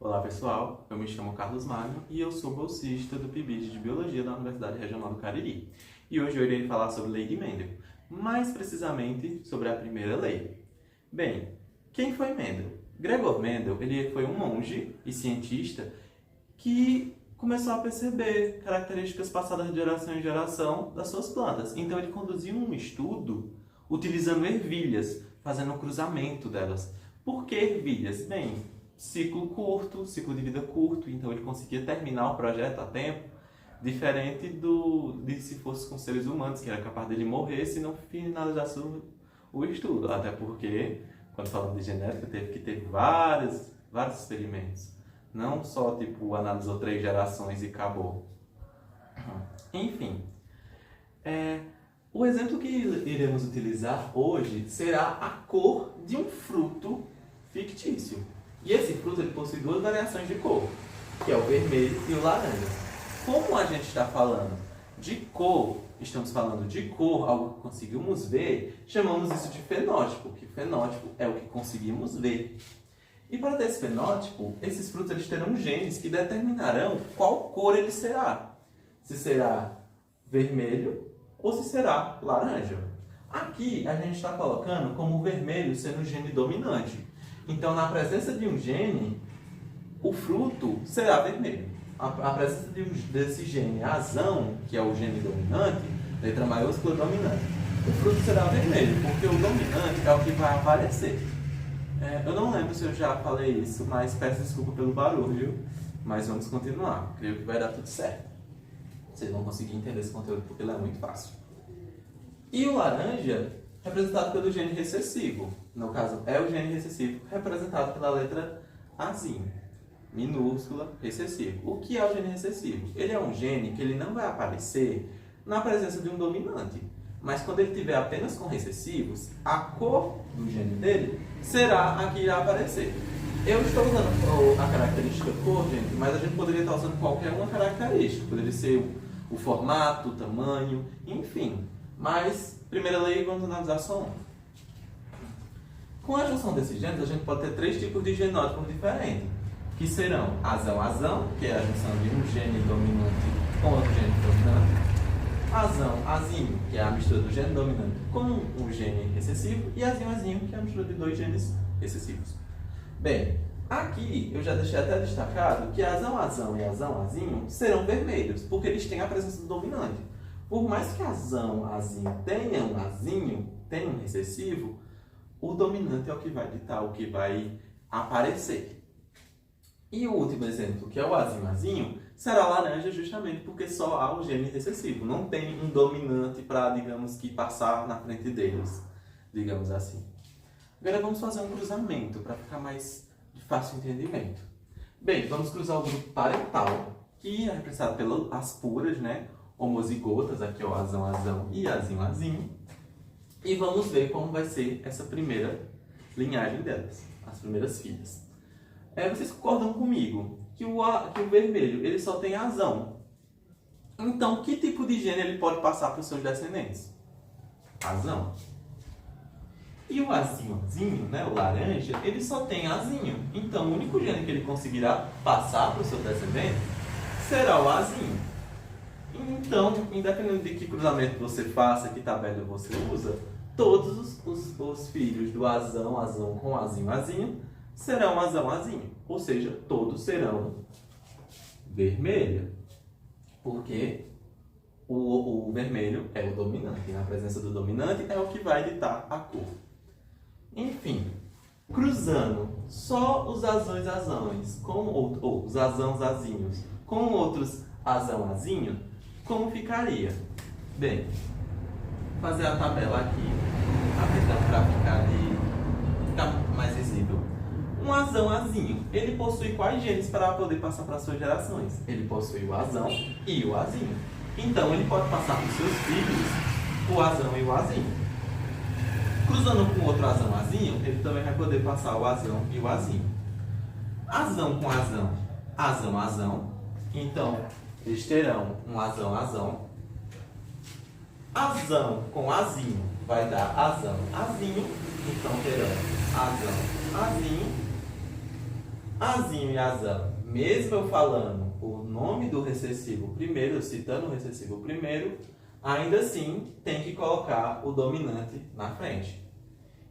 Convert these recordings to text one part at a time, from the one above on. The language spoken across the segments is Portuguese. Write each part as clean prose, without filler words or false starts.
Olá pessoal, eu me chamo Carlos Magno e eu sou bolsista do PIBID de Biologia da Universidade Regional do Cariri. E hoje eu irei falar sobre a Lei de Mendel, mais precisamente sobre a primeira lei. Bem, quem foi Mendel? Gregor Mendel, ele foi um monge e cientista que começou a perceber características passadas de geração em geração das suas plantas. Então ele conduziu um estudo utilizando ervilhas, fazendo o cruzamento delas. Por que ervilhas? Bem, ciclo curto, ciclo de vida curto, então ele conseguia terminar o projeto a tempo, diferente de se fosse com seres humanos, que era capaz dele morrer se não finalizasse o estudo. Até porque, quando falamos de genética, teve que ter vários experimentos. Não só, tipo, analisou 3 gerações e acabou. Enfim, o exemplo que iremos utilizar hoje será a cor de um fruto fictício. E esse fruto ele possui 2 variações de cor, que é o vermelho e o laranja. Como a gente está falando de cor, estamos falando de cor, algo que conseguimos ver, chamamos isso de fenótipo, que fenótipo é o que conseguimos ver. E para ter esse fenótipo, esses frutos eles terão genes que determinarão qual cor ele será. Se será vermelho ou se será laranja. Aqui a gente está colocando como o vermelho sendo o gene dominante. Então, na presença de um gene, o fruto será vermelho. A presença desse gene azão, que é o gene dominante, letra maiúscula dominante, o fruto será vermelho, porque o dominante é o que vai aparecer. Eu não lembro se eu já falei isso, mas peço desculpa pelo barulho, mas vamos continuar. Creio que vai dar tudo certo. Vocês vão conseguir entender esse conteúdo porque ele é muito fácil. E o laranja, representado pelo gene recessivo. No caso, é o gene recessivo representado pela letra Azinho, minúscula, recessivo. O que é o gene recessivo? Ele é um gene que ele não vai aparecer na presença de um dominante. Mas quando ele tiver apenas com recessivos, a cor do gene dele será a que irá aparecer. Eu estou usando a característica cor, gente, mas a gente poderia estar usando qualquer uma característica. Poderia ser o formato, o tamanho, enfim. Mas, primeira lei, vamos analisar só um. Com a junção desses genes, a gente pode ter 3 tipos de genótipos diferentes, que serão azão-azão, que é a junção de um gene dominante com outro gene dominante, azão-azinho, que é a mistura do gene dominante com o gene recessivo, e azinho-azinho, que é a mistura de 2 genes recessivos. Bem, aqui eu já deixei até destacado que azão-azão e azão-azinho serão vermelhos, porque eles têm a presença do dominante. Por mais que azão-azinho tenha um azinho, tenha um recessivo, o dominante é o que vai ditar, o que vai aparecer. E o último exemplo, que é o azinho-azinho, será laranja justamente porque só há o gene recessivo. Não tem um dominante para, digamos que, passar na frente deles, digamos assim. Agora vamos fazer um cruzamento para ficar mais de fácil entendimento. Bem, vamos cruzar o grupo parental, que é representado pelas puras, né? Homozigotas, aqui é o azão-azão e azinho-azinho. E vamos ver como vai ser essa primeira linhagem delas, as primeiras filhas. Vocês concordam comigo que o vermelho ele só tem azão. Então, que tipo de gene ele pode passar para os seus descendentes? Azão. E o azinho, né, o laranja, ele só tem azinho. Então, o único gene que ele conseguirá passar para os seus descendentes será o azinho. Então, independente de que cruzamento você faça, que tabela você usa, todos os filhos do azão com azinho serão azão-azinho. Ou seja, todos serão vermelho. Porque o vermelho é o dominante. E na presença do dominante é o que vai ditar a cor. Enfim, cruzando só os azões ou os azãos-azinhos com outros azão-azinho, como ficaria? Bem, vou fazer a tabela aqui, para ficar mais visível. Um azão-azinho, ele possui quais genes para poder passar para as suas gerações? Ele possui o azão e o azinho. Então, ele pode passar para os seus filhos o azão e o azinho. Cruzando com outro azão-azinho, ele também vai poder passar o azão e o azinho. Azão com azão, azão-azão. Então, eles terão um azão-azão. Azão com azinho vai dar azão-azinho. Então, terão azão-azinho. azinho e azão, mesmo eu falando o nome do recessivo primeiro, citando o recessivo primeiro, ainda assim tem que colocar o dominante na frente.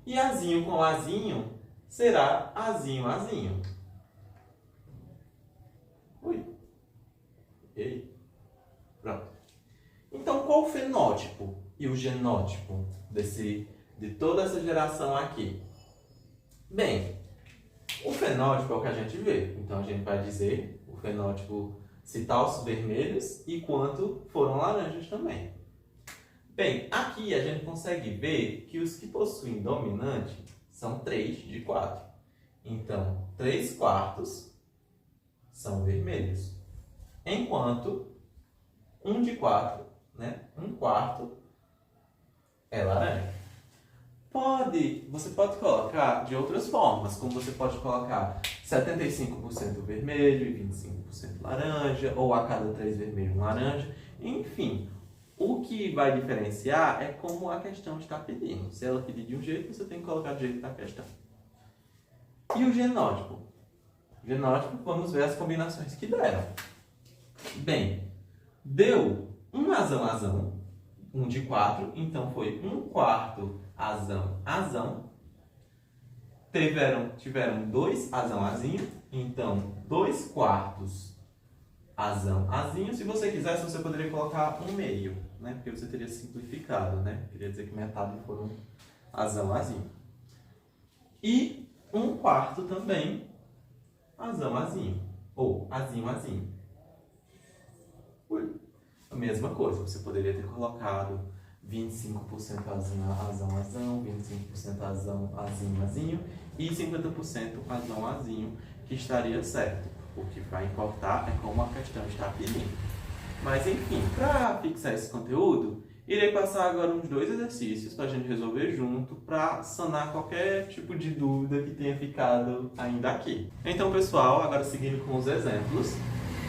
E azinho com azinho será azinho, azinho. Ui. E aí? Pronto. Então, qual o fenótipo e o genótipo de toda essa geração aqui? Bem, o fenótipo é o que a gente vê. Então, a gente vai dizer o fenótipo citar os vermelhos e quanto foram laranjas também. Bem, aqui a gente consegue ver que os que possuem dominante são 3 de 4. Então, 3 quartos são vermelhos. Enquanto 1 de 4, né? 1 quarto é laranja. Você pode colocar de outras formas, como você pode colocar 75% vermelho e 25% laranja, ou a cada 3 vermelho, 1 laranja. Enfim, o que vai diferenciar é como a questão está pedindo. Se ela pedir de um jeito, você tem que colocar do jeito da questão. E o genótipo? Genótipo, vamos ver as combinações que deram. Bem, deu um azão, azão, 1 de 4, então foi 1 quarto azão, azão. Tiveram 2 azão, azinho, então 2 quartos azão, azinho. Se você quisesse, você poderia colocar 1 meio, né? Porque você teria simplificado, né? Queria dizer que metade foram azão, azinho. E 1 quarto também azão, azinho, ou azinho, azinho. A mesma coisa, você poderia ter colocado 25% azão, azão, azão, 25% azão, azinho, azinho e 50% azão, azinho, que estaria certo. O que vai importar é como a questão está pedindo. Mas enfim, para fixar esse conteúdo, irei passar agora uns 2 exercícios para a gente resolver junto, para sanar qualquer tipo de dúvida que tenha ficado ainda aqui. Então, pessoal, agora seguindo com os exemplos.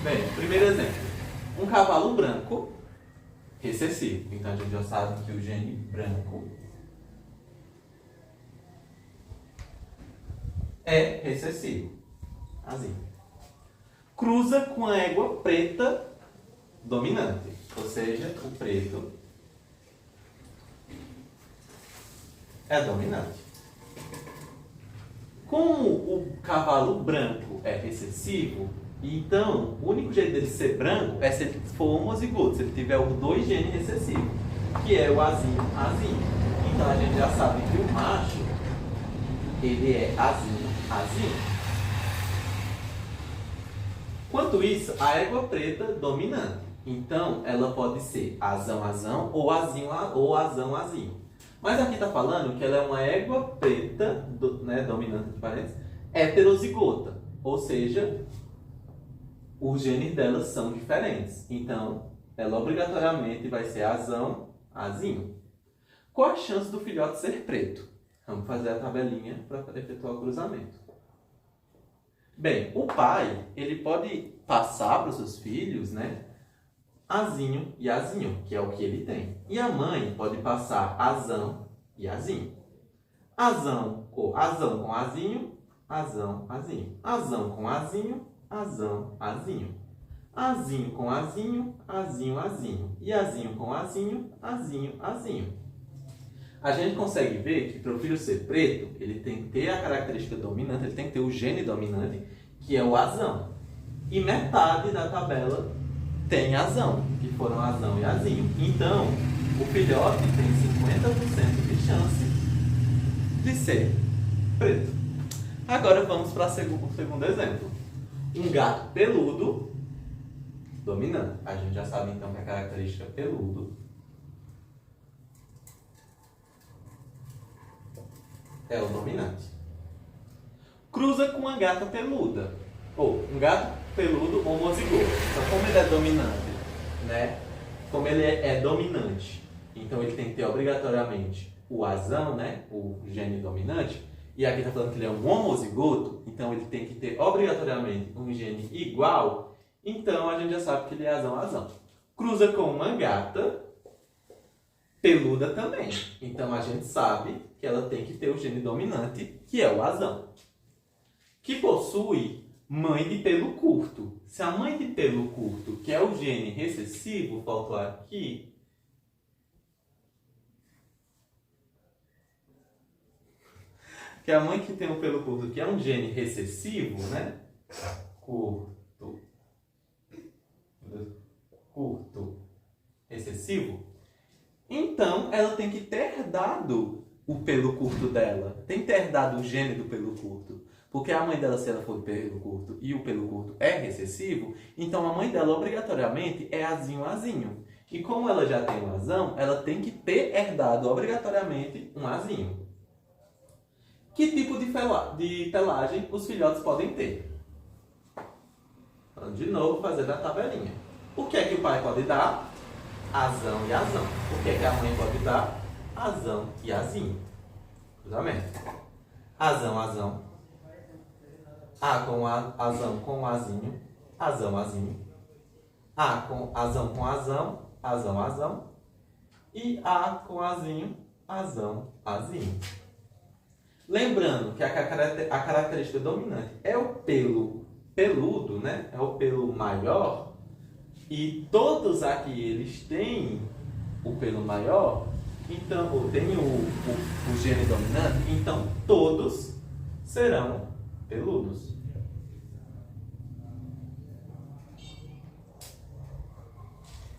Bem, primeiro exemplo. Um cavalo branco recessivo. Então, a gente já sabe que o gene branco é recessivo. Assim. Cruza com a égua preta dominante. Ou seja, o preto é dominante. Como o cavalo branco é recessivo, então o único jeito dele ser branco é se ele for homozigoto, se ele tiver os 2 genes recessivos, que é o azinho, azinho. Então a gente já sabe que o macho, ele é azinho, azinho. Quanto isso, a égua preta dominante. Então ela pode ser azão, azão ou azinho, ou azão, azinho. Mas aqui está falando que ela é uma égua preta, dominante de parênteses, heterozigota. Ou seja, os genes delas são diferentes. Então, ela obrigatoriamente vai ser azão, azinho. Qual a chance do filhote ser preto? Vamos fazer a tabelinha para efetuar o cruzamento. Bem, o pai, ele pode passar para os seus filhos, né, azinho e azinho, que é o que ele tem. E a mãe pode passar azão e azinho. Azão com azinho, azão, azinho. Azão com azinho, azão, azinho. Azinho com azinho, azinho, azinho. E azinho com azinho, azinho, azinho. A gente consegue ver que para o filho ser preto, ele tem que ter a característica dominante, ele tem que ter o gene dominante, que é o azão. E metade da tabela tem azão, que foram azão e azinho. Então, o filhote tem 50% de chance de ser preto. Agora vamos para o segundo exemplo. Um gato peludo dominante. A gente já sabe então que a característica peludo é o dominante. Cruza com uma gata peluda. Ou um gato peludo homozigoto. Então, como ele é dominante, né? Como ele é dominante, então ele tem que ter obrigatoriamente o azão, né? O gene dominante. E aqui está falando que ele é um homozigoto, então ele tem que ter obrigatoriamente um gene igual. Então a gente já sabe que ele é azão, azão. Cruza com uma gata peluda também. Então a gente sabe que ela tem que ter o gene dominante, que é o azão. Que possui mãe de pelo curto. Se a mãe de pelo curto, que é o gene recessivo, faltou aqui, que é a mãe que tem o pelo curto, que é um gene recessivo, né? Curto, curto, recessivo. Então, ela tem que ter herdado o pelo curto dela. Tem que ter herdado o gene do pelo curto. Porque a mãe dela, se ela for de pelo curto e o pelo curto é recessivo, então a mãe dela, obrigatoriamente, é azinho. E como ela já tem um azão, ela tem que ter herdado, obrigatoriamente, um azinho. Que tipo de pelagem os filhotes podem ter? Então, de novo, fazendo a tabelinha. O que é que o pai pode dar? Azão e azão. O que é que a mãe pode dar? Azão e azinho. Cruzamento. Azão, azão. A com azão com azinho. Azão, azinho. A com azão com azão. Azão, azão. E A com azinho. Azão, azinho. Lembrando que a característica dominante é o pelo peludo, né? É o pelo maior. E todos aqui eles têm o pelo maior, então tem o gene dominante, então todos serão peludos.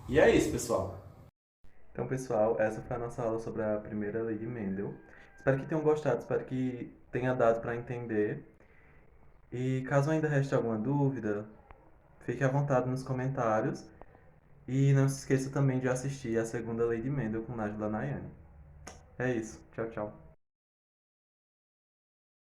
E é isso, pessoal. Então, pessoal, essa foi a nossa aula sobre a primeira lei de Mendel. Espero que tenham gostado, espero que tenha dado para entender. E caso ainda reste alguma dúvida, fique à vontade nos comentários. E não se esqueça também de assistir a segunda lei de Mendel com Nájila Nayane. É isso. Tchau, tchau.